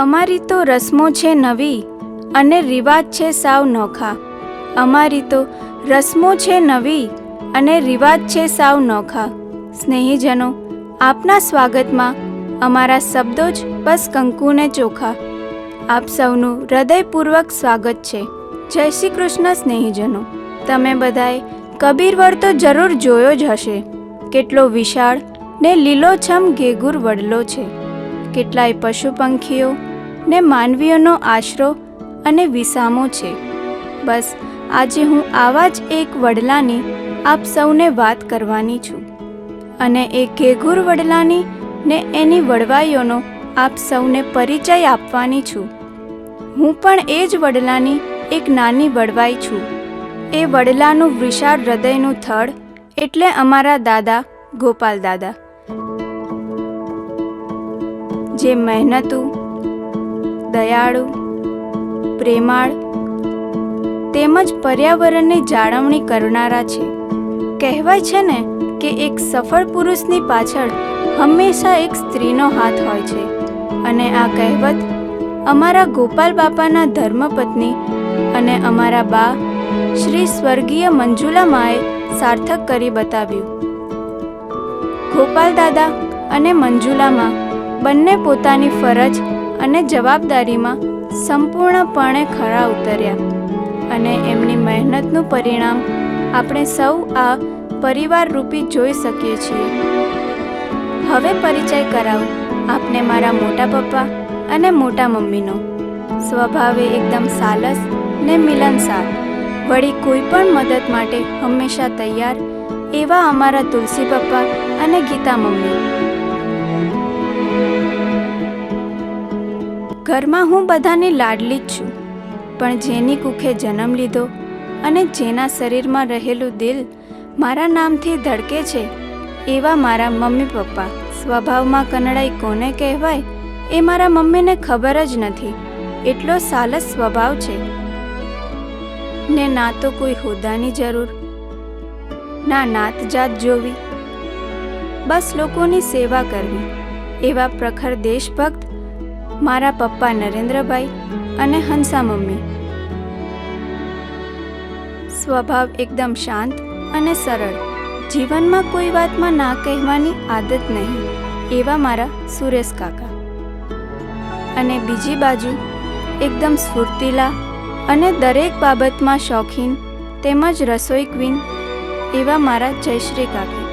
અમારી તો રસમો છે નવી અને રિવાજ છે સાવ નોખા. અમારી તો રસમો છે નવી અને રિવાજ છે સાવ નોખા. સ્નેહીજનો, આપના સ્વાગતમાં અમારા શબ્દો જ બસ કંકુને ચોખા. આપ સૌનું હૃદયપૂર્વક સ્વાગત છે. જય શ્રી કૃષ્ણ સ્નેહીજનો. તમે બધાએ કબીરવડ તો જરૂર જોયો જ હશે. કેટલો વિશાળ ને લીલોછમ ઘેઘૂર વડલો છે. કેટલાય પશુ પંખીઓ ને માનવીઓનો આશરો અને વિસામો છે. બસ આજે હું આવા જ એક વડલાની આપ સૌને વાત કરવાની છું, અને એ ઘેઘૂર વડલાની ને એની વડવાઈઓનો આપ સૌને પરિચય આપવાની છું. હું પણ એ જ વડલાની એક નાની વડવાઈ છું. એ વડલાનું વિશાળ હૃદયનું થડ એટલે અમારા દાદા ગોપાલ દાદા, જે મહેનતુ, દયાળુ, પ્રેમાળ તેમજ પર્યાવરણની જાળવણી કરનારા છે. કહેવાય છે ને કે એક સફળ પુરુષની પાછળ હંમેશા એક સ્ત્રીનો હાથ હોય છે, અને આ કહેવત અમારા ગોપાલ બાપાના ધર્મપત્ની અને અમારા બા શ્રી સ્વર્ગીય મંજુલા માએ સાર્થક કરી બતાવ્યું. ગોપાલ દાદા અને મંજુલામાં બંને પોતાની ફરજ અને જવાબદારીમાં સંપૂર્ણપણે ખરા ઉતર્યા, અને એમની મહેનતનું પરિણામ આપણે સૌ આ પરિવાર રૂપી જોઈ શકીએ છીએ. હવે પરિચય કરાવું આપને મારા મોટા પપ્પા અને મોટા મમ્મીનો. સ્વભાવે એકદમ સાલસ ને મિલનસાર, વળી કોઈ પણ મદદ માટે હંમેશા તૈયાર એવા અમારા તુલસી પપ્પા અને ગીતા મમ્મી. ઘરમાં હું બધાની લાડલી જ છું, પણ જેની કુખે જન્મ લીધો અને જેના શરીરમાં રહેલું દિલ મારા નામથી ધડકે છે એવા મારા મમ્મી પપ્પા. સ્વભાવમાં કનડાઈ કોને કહેવાય એ મારા મમ્મીને ખબર જ નથી. એટલો સાલસ સ્વભાવ છે ને ના તો કોઈ હોદ્દાની જરૂર, ના નાત જાત જોવી, બસ લોકોની સેવા કરવી. એવા પ્રખર દેશભક્ત મારા પપ્પા નરેન્દ્રભાઈ અને હંસા મમ્મી. સ્વભાવ એકદમ શાંત અને સરળ, જીવનમાં કોઈ વાતમાં ના કહેવાની આદત નહીં એવા મારા સુરેશ કાકા. અને બીજી બાજુ એકદમ સ્ફૂર્તિલા અને દરેક બાબતમાં શોખીન તેમજ રસોઈ ક્વીન એવા મારા જયશ્રી કાકી.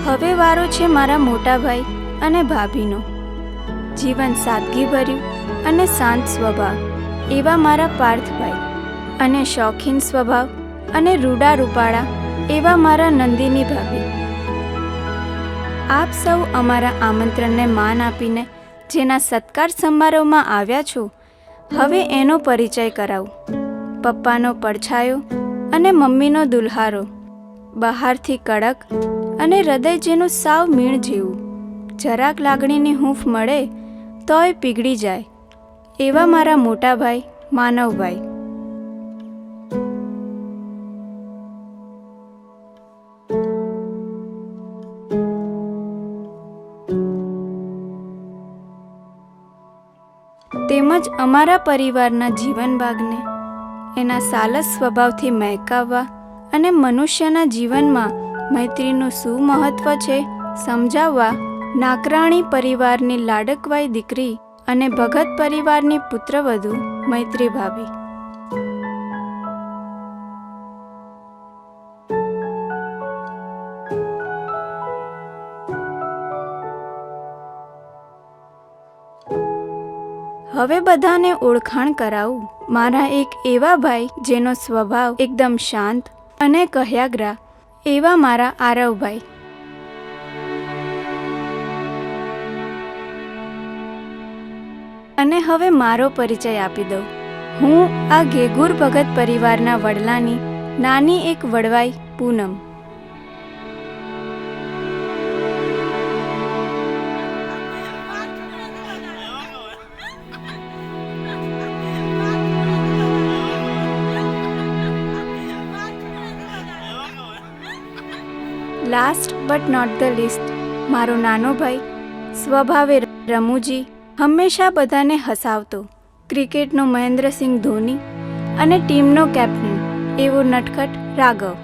હવે વારો છે મારા મોટા ભાઈ અને ભાભીનો. જીવન સાદગીભર્યું અને શાંત સ્વભાવ એવા મારા પાર્થભાઈ, અને શોખીન સ્વભાવ અને રૂડા રૂપાળા એવા મારા નંદિની ભાભી. આપ સૌ અમારા આમંત્રણને માન આપીને જેના સત્કાર સમારોહમાં આવ્યા છો, હવે એનો પરિચય કરાવું. પપ્પાનો પડછાયો અને મમ્મીનો દુલ્હારો, બહારથી કડક અને હૃદય જેનું સાવ મીણ જેવું, જરાક લાગણીની હૂંફ મળે તોય પીગળી જાય એવા મારા મોટા ભાઈ માનવભાઈ. તેમજ અમારા પરિવારના જીવનભાગને એના સાલસ સ્વભાવથી મહેકાવવા અને મનુષ્યના જીવનમાં મૈત્રીનું શું મહત્વ છે સમજાવવા નાકરાણી પરિવારની લાડકવાઈ દીકરી અને ભગત પરિવારની પુત્રવધુ મૈત્રી ભાભી. હવે બધાને ઓળખાણ કરાવું મારા એક એવા ભાઈ જેનો સ્વભાવ એકદમ શાંત અને કહ્યાગ્રા એવા મારા આરવભાઈ. અને હવે મારો પરિચય આપી દઉં. હું આ ઘેઘૂર ભગત પરિવારના વડલાની નાની એક વડવાઈ Punam. Last but not the least મારો નાનો ભાઈ, સ્વભાવે રમૂજી, હંમેશા બધાને હસાવતો, ક્રિકેટનો મહેન્દ્રસિંહ ધોની અને ટીમનો કેપ્ટન એવો નટખટ રાઘવ.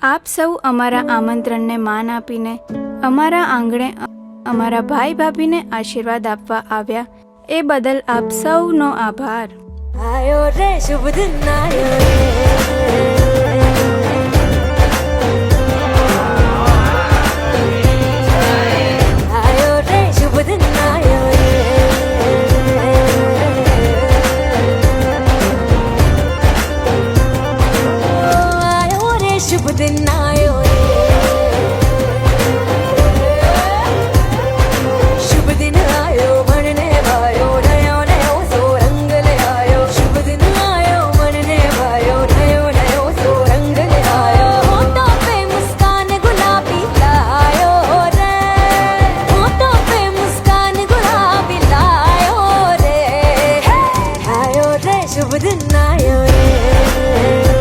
આપ સૌ અમારા આમંત્રણને માન આપીને અમારા આંગણે અમારા ભાઈ ભાભીને આશીર્વાદ આપવા આવ્યા એ બદલ આપ સૌનો આભાર. આયો રે શુભ દિન આયો રે, આયો રે શુભ દિન આયો રે, આયો રે શુભ દિન આયો રે, શુભ દિન આયો મનને ભાયો નયો નયો સો રંગ લે આયો, શુભ દિન આયો મનને ભાયો નયો નયો સો રંગ લે આયો, હોઠોं पे मुस्कान गुलाबी लायो रे, होठों पे मुस्कान गुलाबी लायो रे, आयो रे शुभ दिन आयो रे.